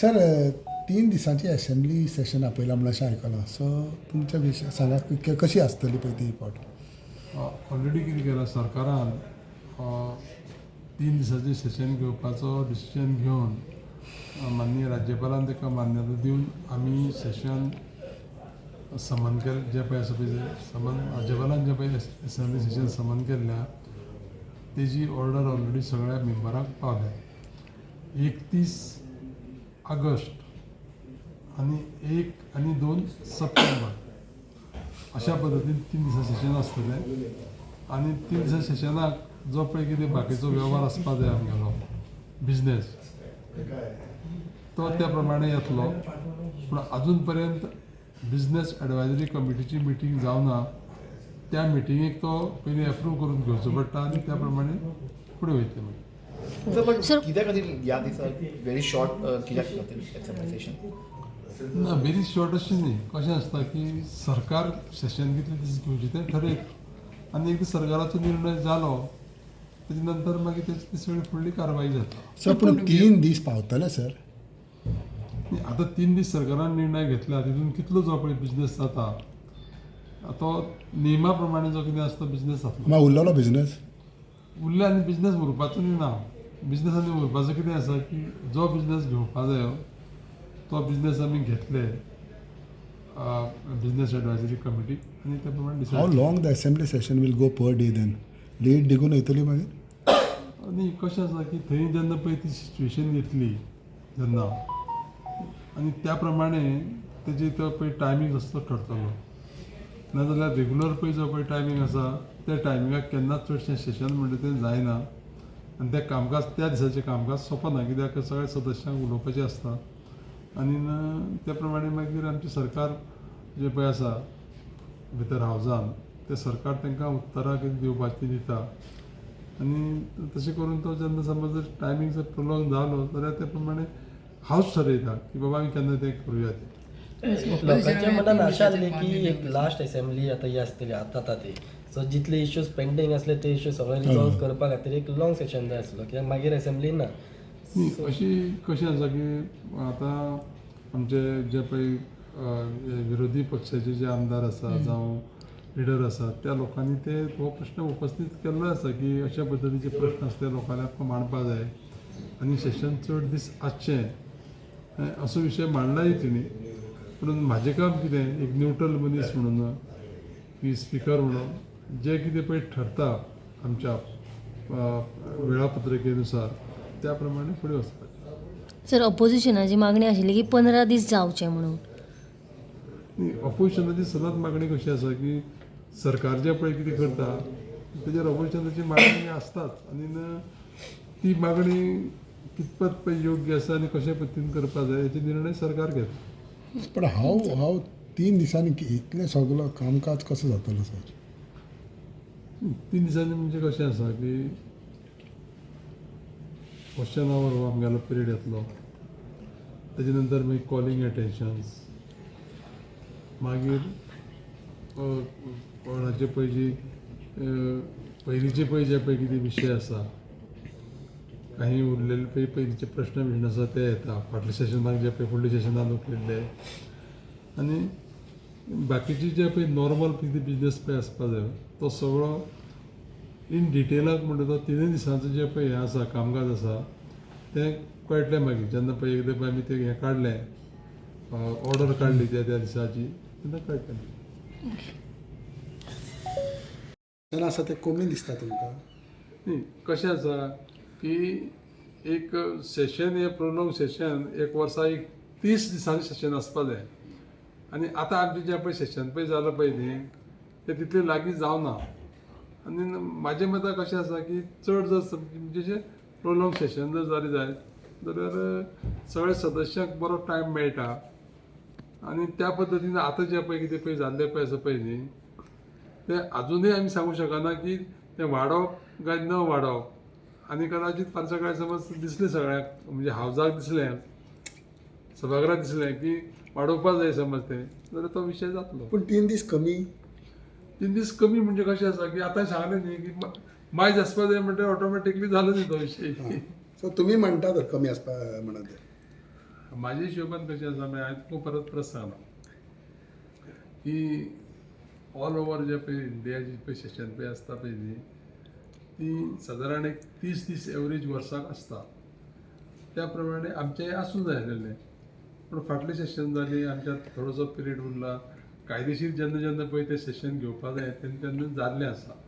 Sir 3 दिसांची assembly session आपयला म्हणून अशें आयकलां. सो तुमच्या विशय सांगात कशी आसतली पळय ती रिपोर्ट. ऑलरेडी कितें केलां सरकारान 3 दिसांचें सेशन घेवपाचो डिसिजन घेवन माननीय राज्यपालान ताका मान्यता दिवन आमी सेशन समन केलें जें पळय आसा पळय समन राज्यपालान जें पळय असेंब्ली सेशन समन केल्ल्या तेजी ऑर्डर ऑलरेडी सगळ्या मेंबरांक पावल्या. 31 ऑगस्ट आनी 1 आनी 2 सप्टेंबर अशा पद्दतीन 3 दिसा सेशन आसतलें. आनी 3 दिसा सेशनाक जो पळय कितें बाकीचो वेव्हार आसपा जाय आमगेलो बिजनेस तो त्या प्रमाणे येतलो. पूण आजून पर्यंत बिजनेस एडवायजरी कमिटीची मिटींग जावना. त्या मिटिंगेक तो पयलीं एप्रूव करून घेवचो पडटा आनी त्या प्रमाणे फुडें वयतले मागीर. सर कित्या खातीर ह्या दिसाक व्हेरी शॉर्ट कित्याक खातीर सेशन ना व्हेरी शॉर्ट अशें न्ही. कशें आसता की सरकार सेशन कितले दीस घेवचें तें ठरयता आनी एकदां सरकाराचो निर्णय जालो तेजे नंतर मागीर ती सगळी फुडली कारवाई जाता. सर पूण 3 दीस पावतले सर. आतां 3 दीस सरकारान निर्णय घेतला तितून कितलो जो पळय बिजनेस जाता तो नेमा प्रमाणे जो कितें आसता बिजनेस जातलो. मागीर उरलेलो बिझनेस उरले आनी बिजनेस उरपाचो न्ही ना. बिजनेस आनी उरपाचो कितें आसा की जो बिजनेस घेवपा जायो तो बिजनेस आमी घेतले बिजनेस एडवायजरी कमिटी आनी त्या प्रमाणे how decide. Long the assembly session will go per day then. Late डिगून येतली मागीर. आनी कशें आसा की थंय जेन्ना पळय ती सिच्युएशन येतली जेन्ना आनी त्या प्रमाणे तेजी तो पळय टायमींग आसता तो ठरतलो. नाजाल्यार रेगुलर पळय जो पळय टायमींग आसा त्या टायमिंगाक केन्नाच चडशें सेशन म्हणटा तें जायना आनी तें कामकाज त्या दिसाचें कामकाज सोंपना कित्याक सगळ्या सदस्यांक उलोवपाचें आसता. आनी त्या प्रमाणे मागीर आमचें सरकार जें पळय आसा भितर हावजान तें सरकार तांकां उत्तरां कितें दिवपाचीं दिता आनी तशें करून तो जेन्ना समज जर टायमींग जर प्रोलॉंग जालो जाल्यार त्या प्रमाणे हावस ठरयता की बाबा आमी केन्ना तें करुया तें. लोकांच्या मनात आशा आसली की एक लास्ट असेंब्ली आता ही आसतली आता ती सो जितले इश्यूज पेंडिंग असले ते इश्यू सगळे रिजॉल्व करपा खातीर एक लॉंग सेशन जाय आसलो कित्याक मागीर असेंब्ली ना. अशी कशें आसा की आतां आमचे जे पळय विरोधी पक्षाचे जे आमदार आसा जावं लिडर आसा त्या लोकांनी ते हो प्रश्न उपस्थित केल्लो आसा की अशा पद्दतीचे प्रश्न आसा ते लोकांक मांडपा जाय आनी सेशन चड दीस आसचें असो विशय मांडलाय तेणी. पूण म्हाजें काम कितें एक न्यूट्रल मनीस म्हणून की स्पिकर म्हणून जें कितें पळय ठरता आमच्या वेळापत्रकेनुसार त्या प्रमाणे फुडें वचपाचें. सर ऑपोजिशनाची मागणी आशिल्ली की 15 दीस जावचे म्हणून. ऑपोजिशनाची सदांच मागणी कशी आसा की सरकार जें पळय कितें करता तेजेर ऑपोजिशनाची मागणी आसताच आनी ती मागणी कितपत पळय योग्य आसा आनी कशे पद्दतीन करपा जाय हेचे निर्णय सरकार घेता. पण हाव 3 दिसांनी इतलें सगळो कामकाज कसो जातलो सर. 3 दिसांनी म्हणजे कशें आसा की क्वेश्चन आवर हो आमगेलो पिरियड येतलो. तेजे नंतर मागीर कॉलिंग एटेन्शन्स मागीर कोणाचे पळय जी पयलींचे पळय जे पळय कितें विशय आसा काही उरलेले पळय पयलींचे प्रश्न बीन आसा ते येता फाटल्या सेशनाक जे पळय फुडल्या सेशनान उरलेले आनी बाकीचे जे पळय नॉर्मल कितें बिजनेस पळय आसपा जाय तो सगळो इन डिटेलाक म्हणटा तो 3 दिसांचो जे पळय हें आसा कामकाज आसा तें कळटलें मागीर जेन्ना पळय एकदां पळय आमी तें हें काडलें ऑर्डर काडली त्या दिसाची तेन्ना कळटलें. तेन्ना आसा तें कमी दिसता तुमकां. न्ही कशें आसा की एक सेशन हें प्रोलॉंग सेशन एक वर्सा एक 30 दिसांचें सेशन आसपा जाय आनी आतां आमचें जें पळय सेशन पळय जालां पळय न्ही तें तितलें लागीं जावना. आनी म्हाजें मतान कशें आसा की चड जर म्हणजे प्रोलॉंग सेशन जर जालें जायत जाल्यार सगळ्या सदस्यांक बरो टायम मेळटा आनी त्या पद्दतीन आतां जें पळय कितें पळय जाल्लें पळय आसा पळय न्ही तें आजुनूय आमी सांगूं शकना की तें वाडोवप काय न वाडोवप आनी कदाचीत फाल्यां सकाळीं समज दिसलें सगळ्यांक म्हणजे हावजाक दिसलें सभागृहाक दिसलें की वाडोवपा जाय समज तें जाल्यार तो विशय जातलो. पूण 3 दीस कमी. 3 दीस कमी म्हणजे कशें आसा की आतां सांगलें न्ही की मायज आसपा जाय म्हणटा ऑटोमॅटिकली जालो न्ही तो विशय. सो तुमी म्हणटा तर कमी आसपा म्हणून ते. म्हाजे हिशोबान कशें आसा मागीर हांवें तुका परत सांगला की ऑल ओवर जे पळय इंडिया जी पळय सेशन पळय आसता पळय न्ही ती सादारण एक 30 दीस एवरेज वर्साक आसता त्या प्रमाणे आमचें आसूं जाय आसलेलें पूण फाटलें सेशन जाली आमच्यात थोडोसो पिरियड उरला कायदेशीर जेन्ना जेन्ना पळय तें सेशन घेवपा जाय तेन्ना तेन्ना जाल्लें आसा